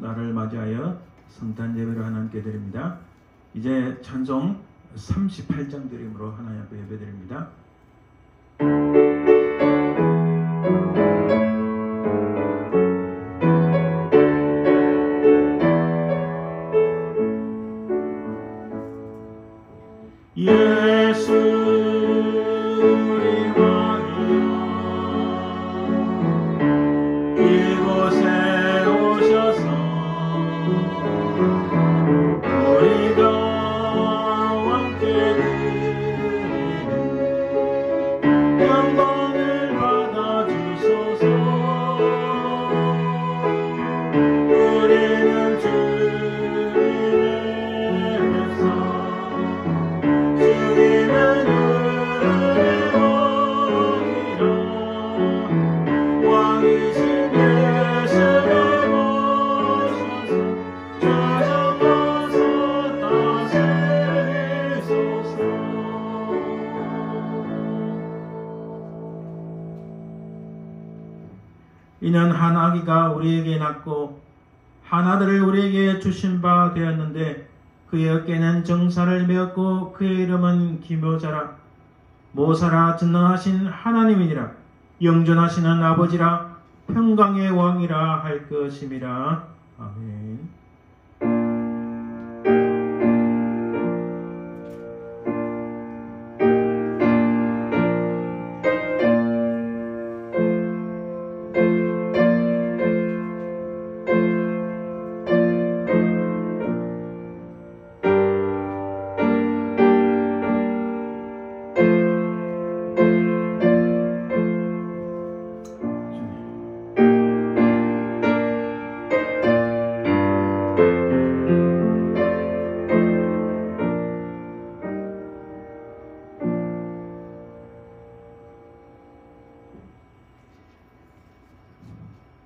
날을 맞이하여 성탄 예배를 하나님께 드립니다. 이제 찬송 38장 드림으로 하나님 앞에 예배드립니다. 예수 이는 한 아기가 우리에게 낳고 한 아들을 우리에게 주신 바 되었는데 그의 어깨는 정사를 메었고 그의 이름은 기묘자라 모사라 전능하신 하나님이니라 영존하시는 아버지라 평강의 왕이라 할 것임이라. 아멘.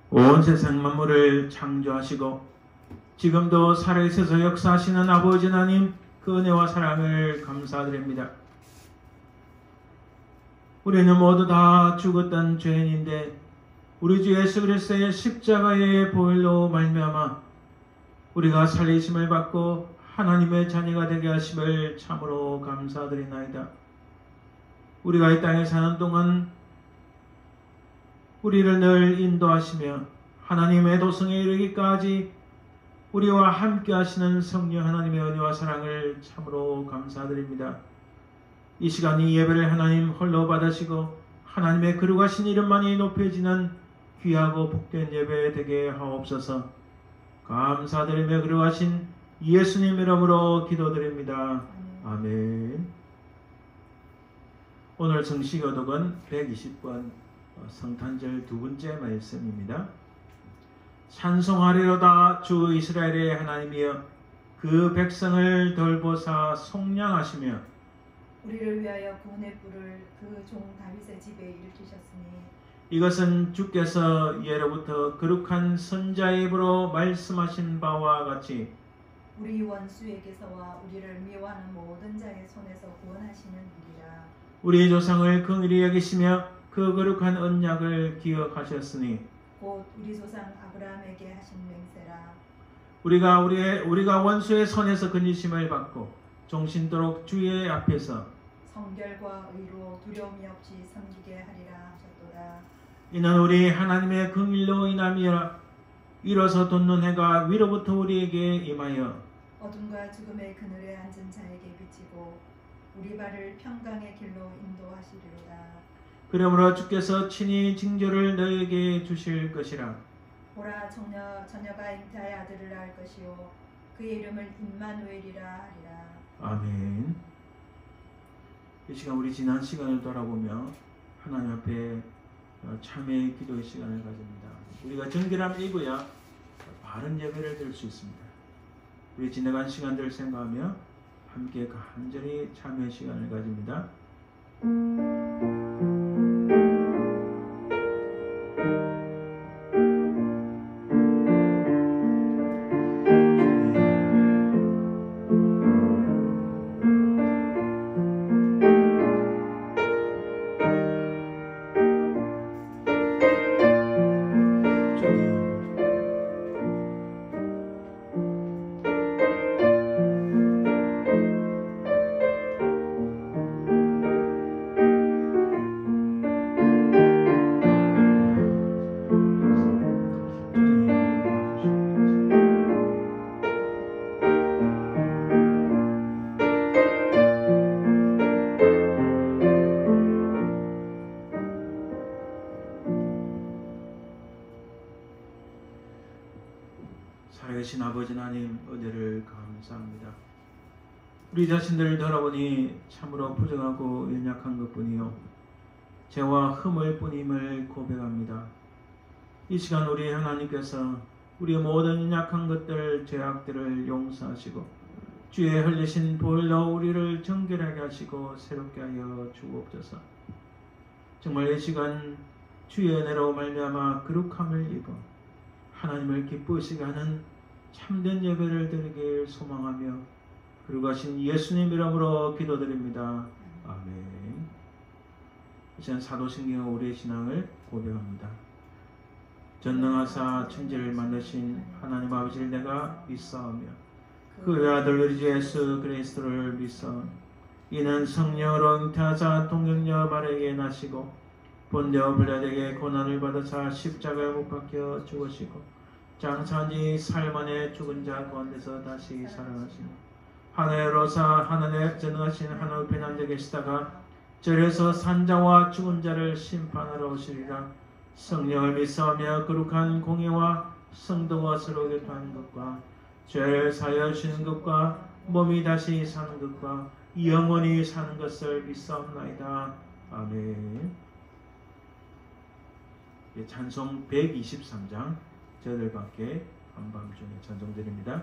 온 세상 만물을 창조하시고 지금도 살아있어서 역사하시는 아버지 하나님 그 은혜와 사랑을 감사드립니다. 우리는 모두 다 죽었던 죄인인데 우리 주 예수 그리스도의 십자가의 보혈로 말미암아 우리가 살리심을 받고 하나님의 자녀가 되게 하심을 참으로 감사드리나이다. 우리가 이 땅에 사는 동안 우리를 늘 인도하시며 하나님의 도성에 이르기까지 우리와 함께 하시는 성령 하나님의 은혜와 사랑을 참으로 감사드립니다. 이 시간 이 예배를 하나님 홀로 받으시고 하나님의 거룩하신 이름만이 높여지는 귀하고 복된 예배 되게 하옵소서. 감사드리며 거룩하신 예수님 이름으로 기도드립니다. 아멘. 오늘 성시교독은 120번 성탄절 두 번째 말씀입니다. 찬송하리로다 주 이스라엘의 하나님이여 그 백성을 돌보사 속량하시며 우리를 위하여 구원의 뿔을 그 종 다윗의 집에 일으키셨으니 이것은 주께서 예로부터 거룩한 선자의 입으로 말씀하신 바와 같이 우리 원수에게서와 우리를 미워하는 모든 자의 손에서 구원하시는 일이라. 우리 조상을 긍휼히 여기시며 그 거룩한 언약을 기억하셨으니 곧 우리 조상 아브라함에게 하신 맹세라. 우리가 원수의 손에서 건지심을 받고 종신도록 주의 앞에서 성결과 의로 두려움이 없이 섬기게 하리라 하셨도다. 이는 우리 하나님의 긍휼로 인함이라. 이로써 돋는 해가 위로부터 우리에게 임하여 어둠과 죽음의 그늘에 앉은 자에게 비치고 우리 발을 평강의 길로 인도하시리로다. 그러므로 주께서 친히 징조를 너에게 주실 것이라. 보라 처녀가 잉태하여 아들을 낳을 것이요 그의 이름을 임마누엘이라 하리라. 아멘. 이 시간 우리 지난 시간을 돌아보며 하나님 앞에 참회의 기도의 시간을 가집니다. 우리가 정결함을 입어야 바른 예배를 드릴 수 있습니다. 우리 지나간 시간들을 생각하며 함께 간절히 참회의 시간을 가집니다. 살아계신 아버지 하나님 은혜를 감사합니다. 우리 자신들을 돌아보니 참으로 부정하고 연약한 것뿐이요 죄와 흠을 뿐임을 고백합니다. 이 시간 우리 하나님께서 우리의 모든 연약한 것들, 죄악들을 용서하시고 주의 흘리신 보혈로 우리를 정결하게 하시고 새롭게 하여 주옵소서. 정말 이 시간 주의 은혜로 말미암아 거룩함을 입어 하나님을 기쁘시게 하는 참된 예배를 드리길 소망하며 거룩하신 예수님 이름으로 기도드립니다. 아멘. 이제 사도신경 우리의 신앙을 고백합니다. 전능하사 천지를 만드신 하나님 아버지를 내가 믿사오며 그의 아들 우리 주 예수 그리스도를 믿사오니 이는 성령으로 잉태하사 동정녀 마리아에게 나시고 본디오 빌라도에게 고난을 받으사 십자가에 못 박혀 죽으시고 장사한 지 사흘 만에 죽은 자 가운데서 다시 살아나시고 하늘에 오르사 하늘에 전능하신 하늘 우편에 앉아 계시다가 절에서 산자와 죽은 자를 심판하러 오시리라. 성령을 믿사오며 거룩한 공예와 성도와 서로 교통하는 것과 죄를 사하여 주시는 것과 몸이 다시 사는 것과 영원히 사는 것을 믿사옵나이다. 아멘. 찬송 123장 저들과 함께 한밤중에 찬송드립니다.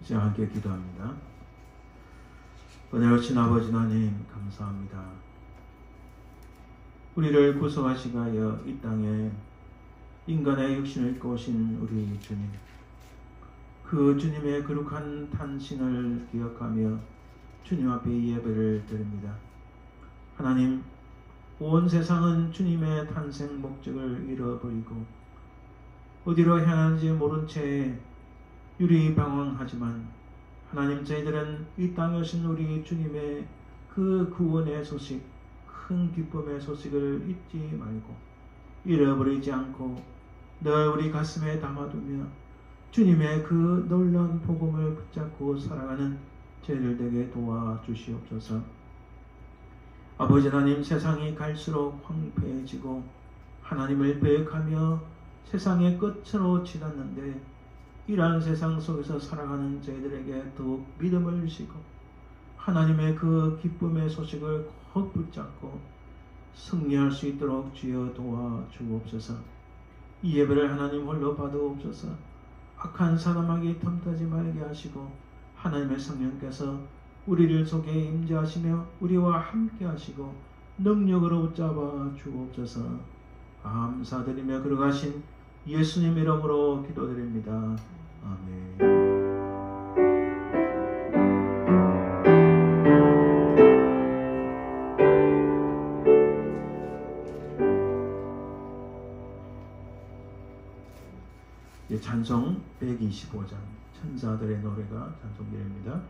시작 함께 기도합니다. 은혜로우신 아버지 하나님 감사합니다. 우리를 구속하시기 하여 이 땅에 인간의 육신을 입고 오신 우리 주님, 그 주님의 거룩한 탄신을 기억하며 주님 앞에 예배를 드립니다. 하나님, 온 세상은 주님의 탄생 목적을 잃어버리고 어디로 향하는지 모른 채 유리방황하지만 하나님, 저희들은 이 땅에 오신 우리 주님의 그 구원의 소식, 큰 기쁨의 소식을 잊지 말고 잃어버리지 않고 늘 우리 가슴에 담아두며 주님의 그 놀라운 복음을 붙잡고 살아가는 저희들 되게 도와주시옵소서. 아버지 하나님, 세상이 갈수록 황폐해지고 하나님을 배역하며 세상의 끝으로 치닫는데 이러한 세상 속에서 살아가는 저희들에게 더욱 믿음을 주시고 하나님의 그 기쁨의 소식을 꼭 붙잡고 승리할 수 있도록 주여 도와주옵소서. 이 예배를 하나님 홀로 받아옵소서. 악한 사람에게 틈타지 말게 하시고 하나님의 성령께서 우리를 속에 임재하시며 우리와 함께 하시고 능력으로 붙잡아 주옵소서. 감사드리며 걸어가신 예수님 이름으로 기도드립니다. 아멘. 찬송 125장 천사들의 노래가 찬송되입니다.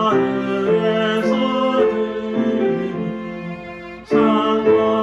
하늘에서 들리는 상고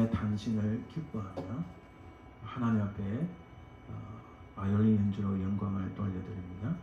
하나님의 탄신을 기뻐하며 하나님 앞에 바이올린 연주로 영광을 돌려드립니다.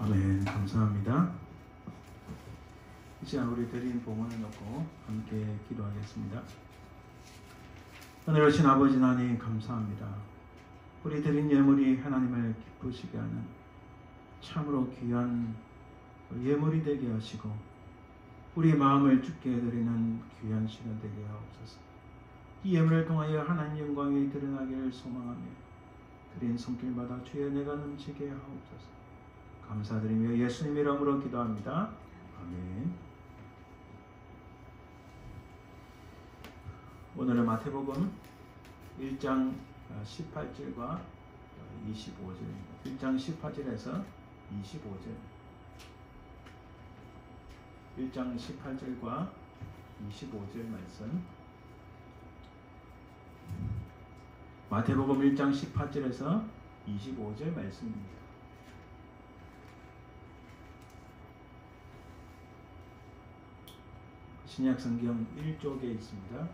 아멘. 감사합니다. 이제 우리 드린 봉헌을 놓고 함께 기도하겠습니다. 하늘 오신 아버지 하나님 감사합니다. 우리 드린 예물이 하나님을 기쁘시게 하는 참으로 귀한 예물이 되게 하시고 우리 마음을 주께 드리는 귀한 시간 되게 하옵소서. 이 예물을 통하여 하나님 영광이 드러나기를 소망하며 드린 손길마다 주의 은혜가 넘치게 하옵소서. 감사드리며 예수님 이름으로 기도합니다. 아멘. 오늘은 마태복음 1장 18절과 25절입니다. 1장 18절에서 25절. 1장 18절과 25절 말씀. 마태복음 1장 18절에서 25절 말씀입니다. 신약성경 1쪽에 있습니다.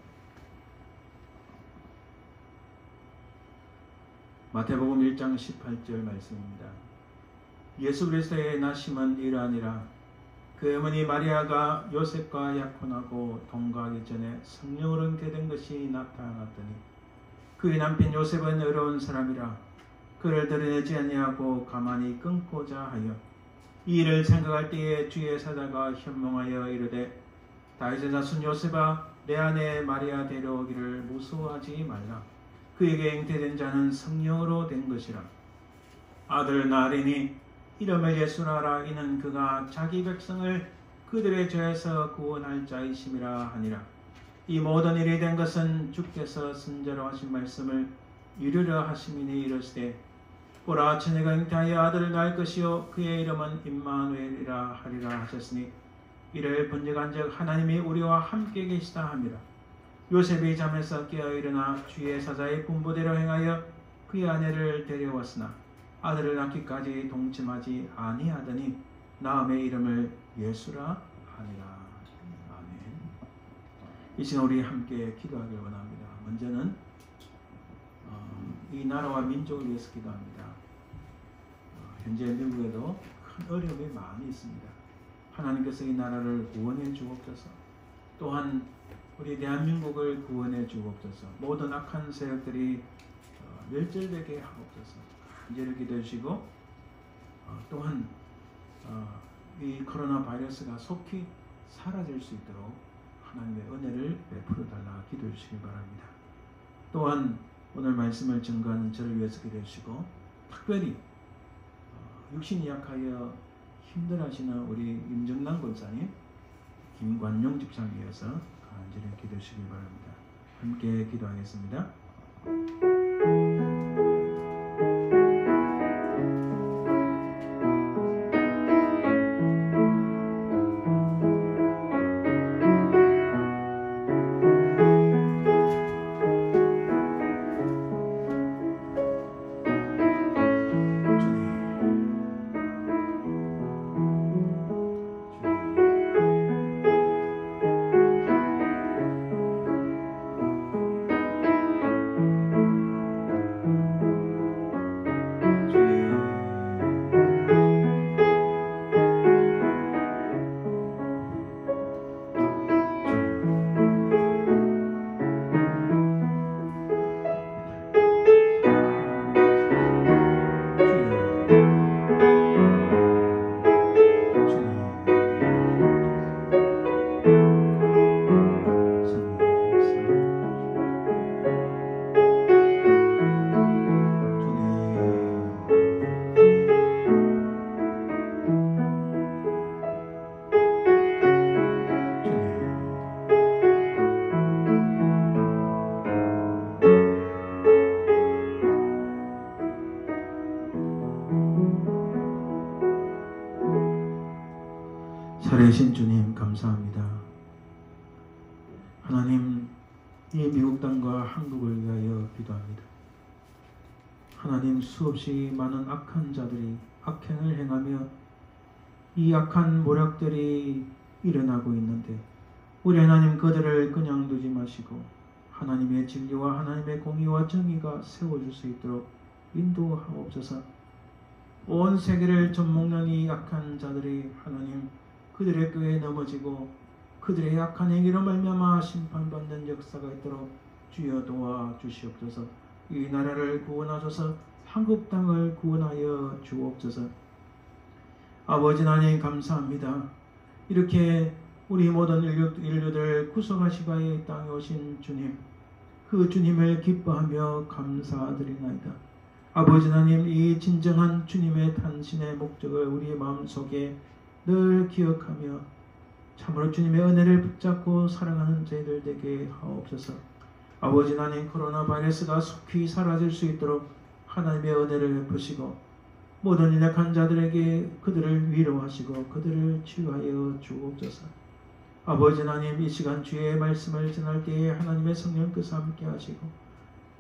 마태복음 1장 18절 말씀입니다. 예수 그리스도의 나심은 이러하니라. 그 어머니 마리아가 요셉과 약혼하고 동거하기 전에 성령으로 잉태된 것이 나타났더니 그의 남편 요셉은 의로운 사람이라 그를 드러내지 아니하고 가만히 끊고자 하여 이 일을 생각할 때에 주의 사자가 현몽하여 이르되 다윗의 자손 요셉아 내 아내 마리아 데려오기를 무서워하지 말라. 그에게 잉태된 자는 성령으로 된 것이라. 아들 낳으리니 이름을 예수라 하라. 이는 그가 자기 백성을 그들의 죄에서 구원할 자이심이라 하니라. 이 모든 일이 된 것은 주께서 선지자로 하신 말씀을 이루려 하심이니 이르시되 보라 처녀가 잉태하여 아들을 낳을 것이요 그의 이름은 임마누엘이라 하리라 하셨으니 이를 번역한즉 하나님이 우리와 함께 계시다 함이라. 요셉이 잠에서 깨어 일어나 주의 사자의 분부대로 행하여 그의 아내를 데려왔으나 아들을 낳기까지 동침하지 아니하더니 나음의 이름을 예수라 하니라. 아멘. 이 시간 우리 함께 기도하길 원합니다. 먼저는 이 나라와 민족을 위해서 기도합니다. 현재 미국에도 큰 어려움이 많이 있습니다. 하나님께서 이 나라를 구원해 주옵소서. 또한 우리 대한민국을 구원해 주옵소서. 모든 악한 세력들이 멸절되게 하옵소서. 간절히 기도해 주시고 또한 이 코로나 바이러스가 속히 사라질 수 있도록 하나님의 은혜를 베풀어 달라 기도해 주시기 바랍니다. 또한 오늘 말씀을 증거하는 저를 위해서 기도해 주시고 특별히 육신이 약하여 힘들어하시는 우리 임정남 권사님, 김관용 집사님 위해서 간절히 기도해 주시기 바랍니다. 함께 기도하겠습니다. 살아계신 주님 감사합니다. 하나님, 이 미국 땅과 한국을 위하여 기도합니다. 하나님, 수없이 많은 악한 자들이 악행을 행하며 이 악한 모략들이 일어나고 있는데 우리 하나님 그들을 그냥 두지 마시고 하나님의 진리와 하나님의 공의와 정의가 세워질 수 있도록 인도하옵소서. 온 세계를 접먹는 이 악한 자들이 하나님 그들의 꾀에 넘어지고 그들의 악한 행위로 말미암아 심판받는 역사가 있도록 주여 도와주시옵소서. 이 나라를 구원하소서. 한국 땅을 구원하여 주옵소서. 아버지 하나님 감사합니다. 이렇게 우리 모든 인류들을 구속하시고 이 땅에 오신 주님, 그 주님을 기뻐하며 감사드리나이다. 아버지 하나님, 이 진정한 주님의 탄신의 목적을 우리의 마음속에 늘 기억하며 참으로 주님의 은혜를 붙잡고 사랑하는 저희들 되게 하옵소서. 아버지 하나님, 코로나 바이러스가 속히 사라질 수 있도록 하나님의 은혜를 베푸시고 모든 연약한 자들에게 그들을 위로하시고 그들을 치유하여 주옵소서. 아버지 하나님, 이 시간 주의 말씀을 전할 때에 하나님의 성령께서 함께 하시고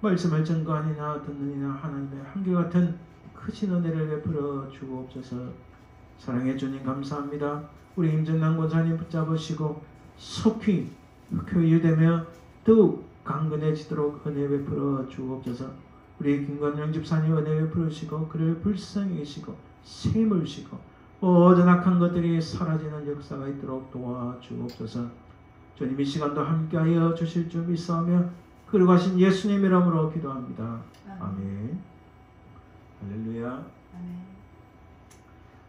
말씀을 전가하니나 듣느니나 하나님의 한결같은 크신 은혜를 베풀어 주옵소서. 사랑해 주님 감사합니다. 우리 임정남 권사님 붙잡으시고 속히 쾌유되며 더욱 강건해지도록 은혜 베풀어 주옵소서. 우리 김건영 집사님 은혜 베풀으시고 그를 불쌍히 여기시고 셈을 쉬고 모든 악한 것들이 사라지는 역사가 있도록 도와주옵소서. 주님 이 시간도 함께하여 주실 줄 믿사오며 그러가신 예수님 이름으로 기도합니다. 아멘. 할렐루야. 아멘.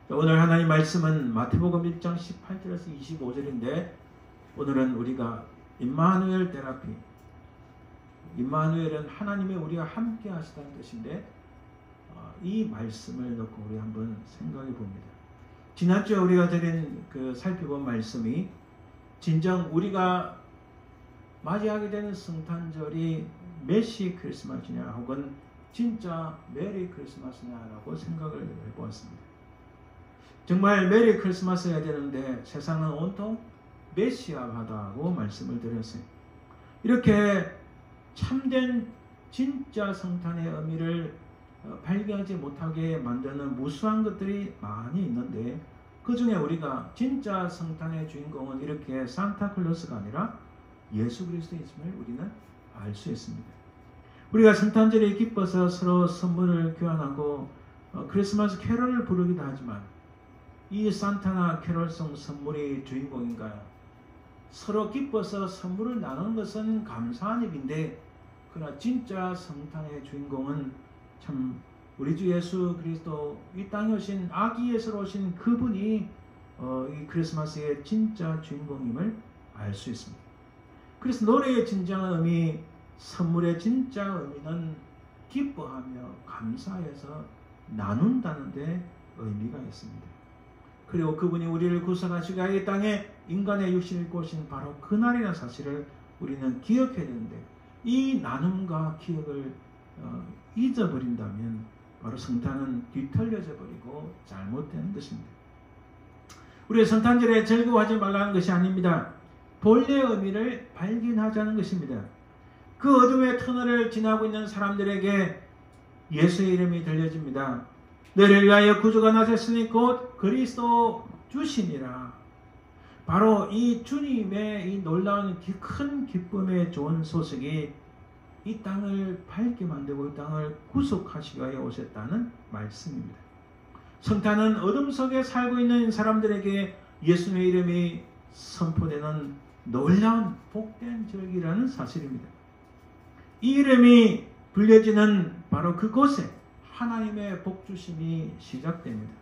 오늘 하나님 말씀은 마태복음 1장 18절에서 25절인데 오늘은 우리가 임마누엘 테라피, 임마누엘은 하나님의 우리와 함께 하시다는 뜻인데 이 말씀을 놓고 우리 한번 생각해 봅니다. 지난주에 우리가 드린 살펴본 말씀이 진정 우리가 맞이하게 되는 성탄절이 메시 크리스마스냐 혹은 진짜 메리 크리스마스냐라고 생각을 해보았습니다. 정말 메리 크리스마스여야 되는데 세상은 온통 메시아하다고 말씀을 드렸어요. 이렇게 참된 진짜 성탄의 의미를 발견하지 못하게 만드는 무수한 것들이 많이 있는데 그 중에 우리가 진짜 성탄의 주인공은 이렇게 산타클로스가 아니라 예수 그리스도임을 우리는 알 수 있습니다. 우리가 성탄절에 기뻐서 서로 선물을 교환하고 크리스마스 캐럴을 부르기도 하지만 이 산타나 캐럴송 선물이 주인공인가요? 서로 기뻐서 선물을 나누는 것은 감사한 일인데 그러나 진짜 성탄의 주인공은 참 우리 주 예수 그리스도 이 땅에 오신 아기 예수로 오신 그분이 이 크리스마스의 진짜 주인공임을 알 수 있습니다. 그래서 노래의 진정한 의미, 선물의 진짜 의미는 기뻐하며 감사해서 나눈다는 데 의미가 있습니다. 그리고 그분이 우리를 구속하시고 이 땅에 인간의 육신을 입고 오신 바로 그날이라는 사실을 우리는 기억해야 되는데 이 나눔과 기억을 잊어버린다면 바로 성탄은 뒤틀려져 버리고 잘못된 것입니다. 우리의 성탄절에 즐거워하지 말라는 것이 아닙니다. 본래의 의미를 발견하자는 것입니다. 그 어둠의 터널을 지나고 있는 사람들에게 예수의 이름이 들려집니다. 너를 위하여 구주가 나셨으니 곧 그리스도 주시니라. 바로 이 주님의 이 놀라운 큰 기쁨의 좋은 소식이 이 땅을 밝게 만들고 이 땅을 구속하시기 위하여 오셨다는 말씀입니다. 성탄은 어둠 속에 살고 있는 사람들에게 예수님의 이름이 선포되는 놀라운 복된 절기라는 사실입니다. 이 이름이 불려지는 바로 그곳에 하나님의 복주심이 시작됩니다.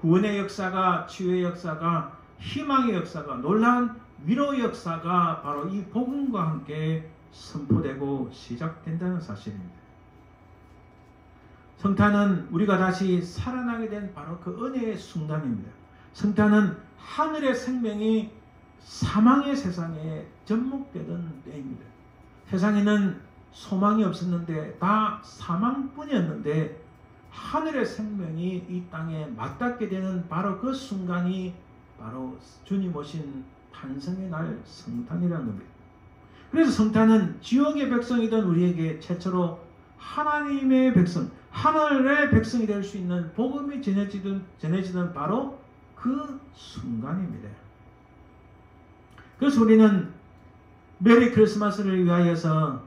구원의 역사가, 치유의 역사가, 희망의 역사가, 놀라운 위로의 역사가 바로 이 복음과 함께 선포되고 시작된다는 사실입니다. 성탄은 우리가 다시 살아나게 된 바로 그 은혜의 순간입니다. 성탄은 하늘의 생명이 사망의 세상에 접목되던 때입니다. 세상에는 소망이 없었는데 다 사망뿐이었는데 하늘의 생명이 이 땅에 맞닿게 되는 바로 그 순간이 바로 주님 오신 탄생의 날 성탄이라는 겁니다. 그래서 성탄은 지옥의 백성이던 우리에게 최초로 하나님의 백성, 하늘의 백성이 될 수 있는 복음이 전해지던 바로 그 순간입니다. 그래서 우리는 메리 크리스마스를 위하여서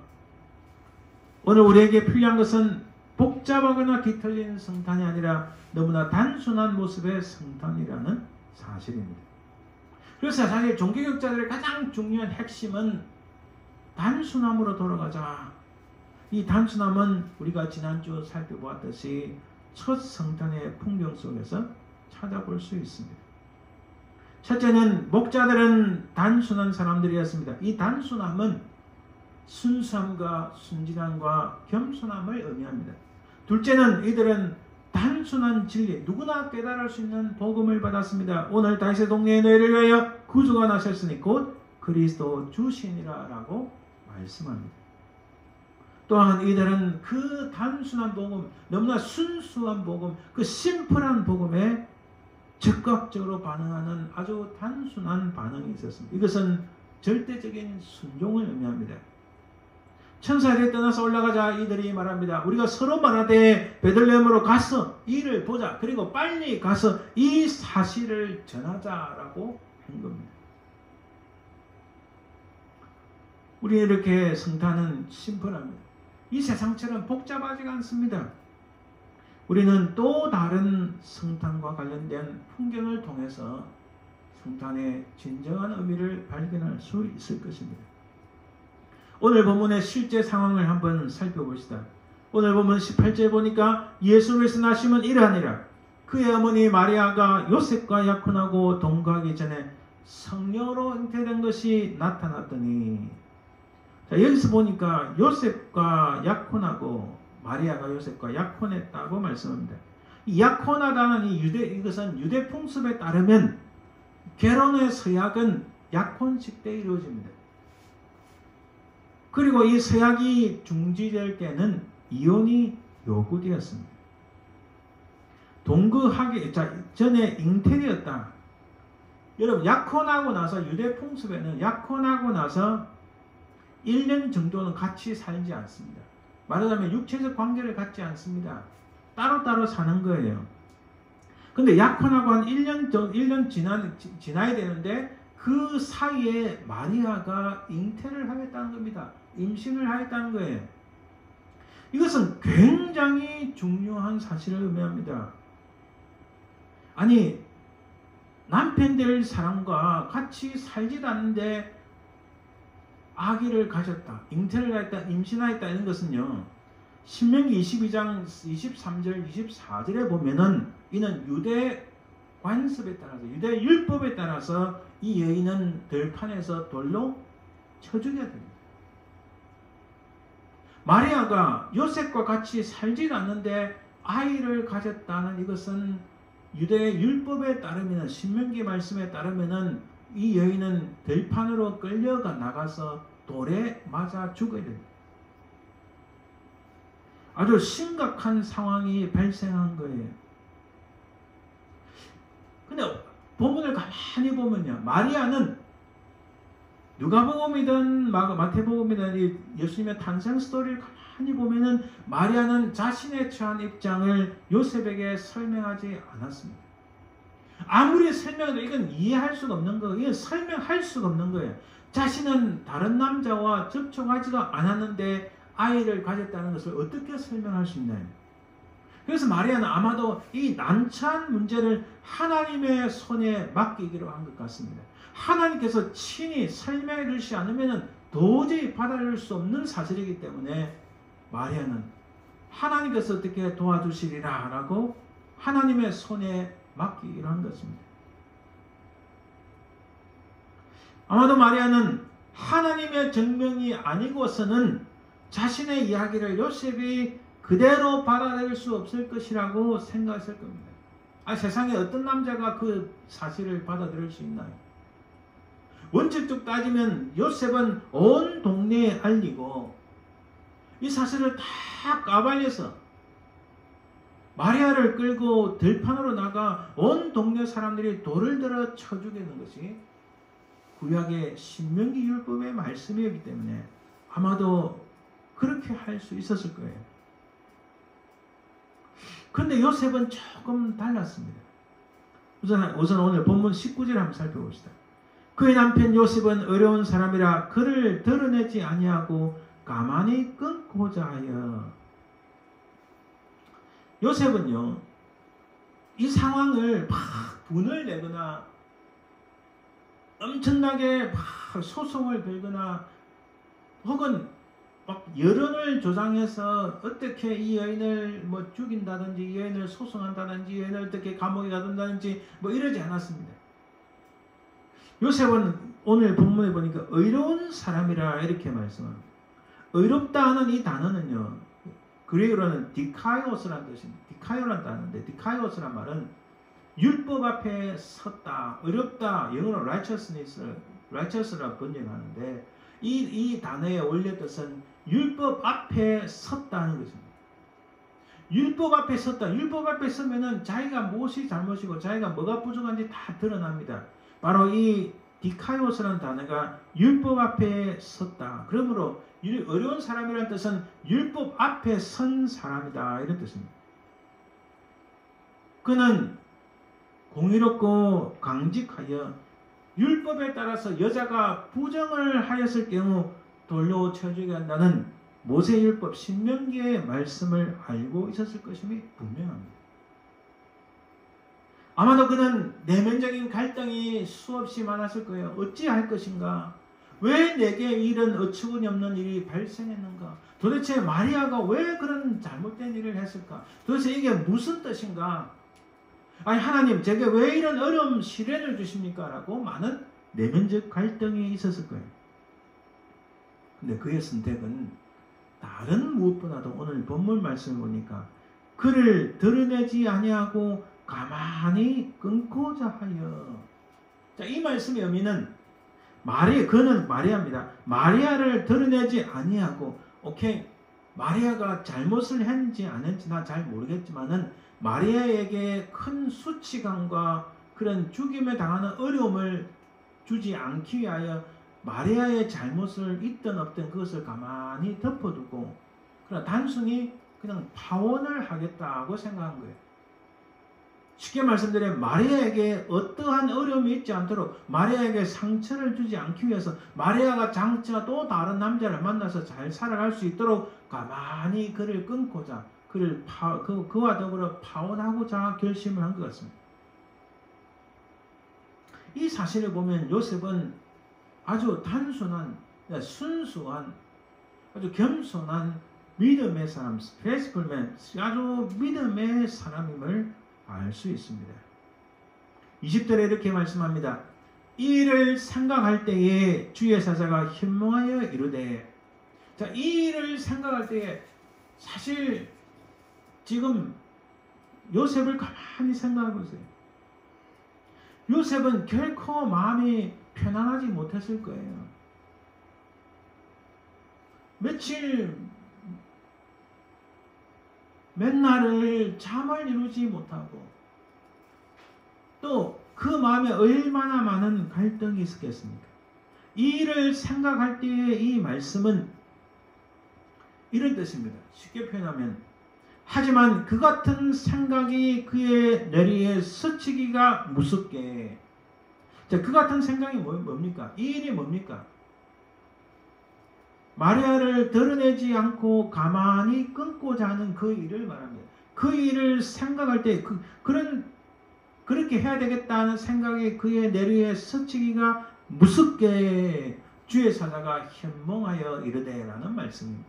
오늘 우리에게 필요한 것은 복잡하거나 뒤틀린 성탄이 아니라 너무나 단순한 모습의 성탄이라는 사실입니다. 그래서 사실 종교개혁자들의 가장 중요한 핵심은 단순함으로 돌아가자. 이 단순함은 우리가 지난주 살펴보았듯이 첫 성탄의 풍경 속에서 찾아볼 수 있습니다. 첫째는 목자들은 단순한 사람들이었습니다. 이 단순함은 순수함과 순진함과 겸손함을 의미합니다. 둘째는 이들은 단순한 진리, 누구나 깨달을 수 있는 복음을 받았습니다. 오늘 다윗의 동네에 너희를 위하여 구주가 나셨으니 곧 그리스도 주시니라 라고 말씀합니다. 또한 이들은 그 단순한 복음, 너무나 순수한 복음, 그 심플한 복음에 적극적으로 반응하는 아주 단순한 반응이 있었습니다. 이것은 절대적인 순종을 의미합니다. 천사들이 떠나서 올라가자 이들이 말합니다. 우리가 서로 말하되 베들레헴으로 가서 이를 보자. 그리고 빨리 가서 이 사실을 전하자라고 한 겁니다. 우리 이렇게 성탄은 심플합니다. 이 세상처럼 복잡하지가 않습니다. 우리는 또 다른 성탄과 관련된 풍경을 통해서 성탄의 진정한 의미를 발견할 수 있을 것입니다. 오늘 본문의 실제 상황을 한번 살펴봅시다. 오늘 본문 18절에 보니까 예수 그리스도 나심은 이러하니라. 그의 어머니 마리아가 요셉과 약혼하고 동거하기 전에 성령으로 잉태된 것이 나타났더니, 자, 여기서 보니까 요셉과 약혼하고 마리아가 요셉과 약혼했다고 말씀합니다. 이 약혼하다는 이것은 유대 풍습에 따르면 결혼의 서약은 약혼식 때 이루어집니다. 그리고 이 서약이 중지될 때는 이혼이 요구되었습니다. 동거하기 전에 잉태되었다. 여러분, 약혼하고 나서 유대 풍습에는 약혼하고 나서 1년 정도는 같이 살지 않습니다. 말하자면 육체적 관계를 갖지 않습니다. 따로따로 사는 거예요. 근데 약혼하고 한 1년 지나야 되는데 그 사이에 마리아가 잉태를 하겠다는 겁니다. 임신을 하겠다는 거예요. 이것은 굉장히 중요한 사실을 의미합니다. 아니, 남편 될 사람과 같이 살지도 않는데 아기를 가졌다, 잉태를 하였다, 임신하였다 이런 것은요, 신명기 22장 23절 24절에 보면은 이는 유대 관습에 따라서, 유대 율법에 따라서 이 여인은 들판에서 돌로 쳐 죽여야 됩니다. 마리아가 요셉과 같이 살지도 않는데 아이를 가졌다는 이것은 유대 율법에 따르면, 신명기 말씀에 따르면은 이 여인은 들판으로 끌려가 나가서 돌에 맞아 죽어야 됩니다. 아주 심각한 상황이 발생한 거예요. 근데 본문을 가만히 보면요, 마리아는 누가복음이든 마태복음이든 예수님의 탄생 스토리를 가만히 보면은 마리아는 자신의 처한 입장을 요셉에게 설명하지 않았습니다. 아무리 설명해도 이건 이해할 수가 없는 거예요. 이건 설명할 수가 없는 거예요. 자신은 다른 남자와 접촉하지도 않았는데 아이를 가졌다는 것을 어떻게 설명할 수 있나요? 그래서 마리아는 아마도 이 난처한 문제를 하나님의 손에 맡기기로 한 것 같습니다. 하나님께서 친히 설명해 주시지 않으면 도저히 받아들일 수 없는 사실이기 때문에 마리아는 하나님께서 어떻게 도와주시리라 라고 하나님의 손에 맡기기로 한 것입니다. 아마도 마리아는 하나님의 증명이 아니고서는 자신의 이야기를 요셉이 그대로 받아들일 수 없을 것이라고 생각했을 겁니다. 세상에 어떤 남자가 그 사실을 받아들일 수 있나요? 원칙적 따지면 요셉은 온 동네에 알리고 이 사실을 다 까발려서 마리아를 끌고 들판으로 나가 온 동네 사람들이 돌을 들어 쳐 죽이는 것이 구약의 신명기 율법의 말씀이었기 때문에 아마도 그렇게 할 수 있었을 거예요. 그런데 요셉은 조금 달랐습니다. 우선 오늘 본문 19절 한번 살펴봅시다. 그의 남편 요셉은 어려운 사람이라 그를 드러내지 아니하고 가만히 끊고자 하여. 요셉은요, 이 상황을 막 분을 내거나 엄청나게 막 소송을 걸거나 혹은 막 여론을 조장해서 어떻게 이 여인을 뭐 죽인다든지 이 여인을 소송한다든지 이 여인을 어떻게 감옥에 가둔다든지 뭐 이러지 않았습니다. 요셉은 오늘 본문에 보니까 의로운 사람이라 이렇게 말씀합니다. 의롭다 하는 이 단어는요, 그리고는 디카이오스라는 뜻입니다. 디카이오라는 단어인데, 디카이오스란 말은 율법 앞에 섰다, 의롭다, 영어로 righteousness라 번역하는데, 이 단어의 원래 뜻은 율법 앞에 섰다는 것입니다. 율법 앞에 섰다. 율법 앞에 서면은 자기가 무엇이 잘못이고 자기가 뭐가 부족한지 다 드러납니다. 바로 이 디카이오스라는 단어가 율법 앞에 섰다. 그러므로 어려운 사람이라는 뜻은 율법 앞에 선 사람이다. 이런 뜻입니다. 그는 공의롭고 강직하여 율법에 따라서 여자가 부정을 하였을 경우 돌로 쳐 죽여야 한다는 모세율법 신명기의 말씀을 알고 있었을 것임이 분명합니다. 아마도 그는 내면적인 갈등이 수없이 많았을 거예요. 어찌할 것인가? 왜 내게 이런 어처구니 없는 일이 발생했는가? 도대체 마리아가 왜 그런 잘못된 일을 했을까? 도대체 이게 무슨 뜻인가? 아니 하나님 제게 왜 이런 어려움 시련을 주십니까? 라고 많은 내면적 갈등이 있었을 거예요. 근데 그의 선택은 다른 무엇보다도 오늘 본문 말씀을 보니까 그를 드러내지 아니하고 가만히 끊고자 하여. 자, 이 말씀의 의미는 그는 마리아입니다. 마리아를 드러내지 아니하고 오케이 마리아가 잘못을 했는지 안 했는지 나 잘 모르겠지만은 마리아에게 큰 수치감과 그런 죽임에 당하는 어려움을 주지 않기 위하여 마리아의 잘못을 있든 없든 그것을 가만히 덮어두고 그냥 단순히 그냥 파혼을 하겠다고 생각한 거예요. 쉽게 말씀드리면 마리아에게 어떠한 어려움이 있지 않도록 마리아에게 상처를 주지 않기 위해서 마리아가 장차 또 다른 남자를 만나서 잘 살아갈 수 있도록 가만히 그를 끊고자 그와 더불어 파혼하고자 결심을 한 것 같습니다. 이 사실을 보면 요셉은 아주 단순한 순수한 아주 겸손한 믿음의 사람, 페이스풀맨, 아주 믿음의 사람임을 알 수 있습니다. 20절에 이렇게 말씀합니다. 이 일을 생각할 때에 주의 사자가 현몽하여 이르되. 자, 이 일을 생각할 때에 사실 지금 요셉을 가만히 생각하고 있어요. 요셉은 결코 마음이 편안하지 못했을 거예요. 몇 날을 잠을 이루지 못하고 또 그 마음에 얼마나 많은 갈등이 있었겠습니까? 이 일을 생각할 때의 이 말씀은 이런 뜻입니다. 쉽게 표현하면 하지만 그 같은 생각이 그의 뇌리에 스치기가 무섭게. 자, 그 같은 생각이 뭡니까? 이 일이 뭡니까? 마리아를 드러내지 않고 가만히 끊고자 하는 그 일을 말합니다. 그 일을 생각할 때 그렇게 해야 되겠다는 생각이 그의 내리에 스치기가 무섭게 주의 사자가 현몽하여 이르되라는 말씀입니다.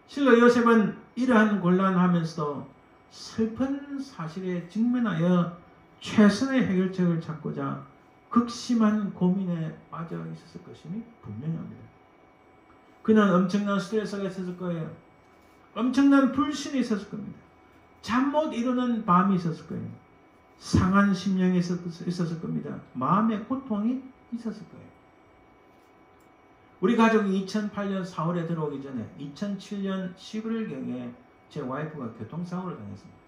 실로 요셉은 이러한 곤란하면서도 슬픈 사실에 직면하여 최선의 해결책을 찾고자 극심한 고민에 빠져 있었을 것임이 분명합니다. 그는 엄청난 스트레스가 있었을 거예요. 엄청난 불신이 있었을 겁니다. 잠 못 이루는 밤이 있었을 거예요. 상한 심령이 있었을 겁니다. 마음의 고통이 있었을 거예요. 우리 가족이 2008년 4월에 들어오기 전에 2007년 11월경에 제 와이프가 교통사고를 당했습니다.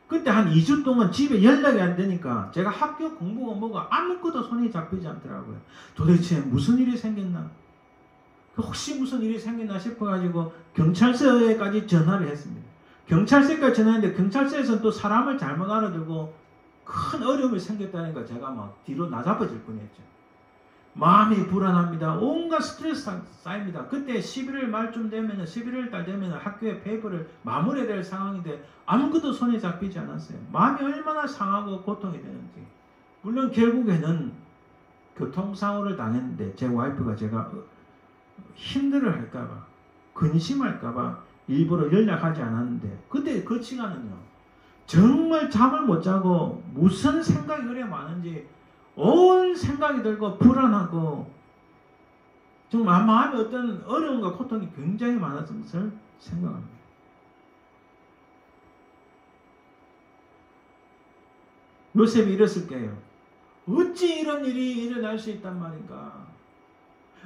그때 한 2주 동안 집에 연락이 안 되니까 제가 학교 공부가 뭐가 아무것도 손이 잡히지 않더라고요. 도대체 무슨 일이 생겼나? 혹시 무슨 일이 생겼나 싶어가지고 경찰서에까지 전화를 했습니다. 경찰서까지 전화했는데 경찰서에서는 또 사람을 잘못 알아들고 큰 어려움이 생겼다니까 제가 막 뒤로 나잡아질 뻔했죠. 마음이 불안합니다. 온갖 스트레스 쌓입니다. 그때 11월 말쯤 되면 11월 달 되면 학교의 페이퍼를 마무리해야 될 상황인데 아무것도 손에 잡히지 않았어요. 마음이 얼마나 상하고 고통이 되는지. 물론 결국에는 교통사고를 당했는데 제 와이프가 제가 힘들어 할까봐 근심할까봐 일부러 연락하지 않았는데 그때 그 시간은요 정말 잠을 못 자고 무슨 생각이 그래 많은지 온 생각이 들고 불안하고 정말 마음에 어떤 어려움과 고통이 굉장히 많았던 것을 생각합니다. 요셉이 이랬을 거예요. 어찌 이런 일이 일어날 수 있단 말인가?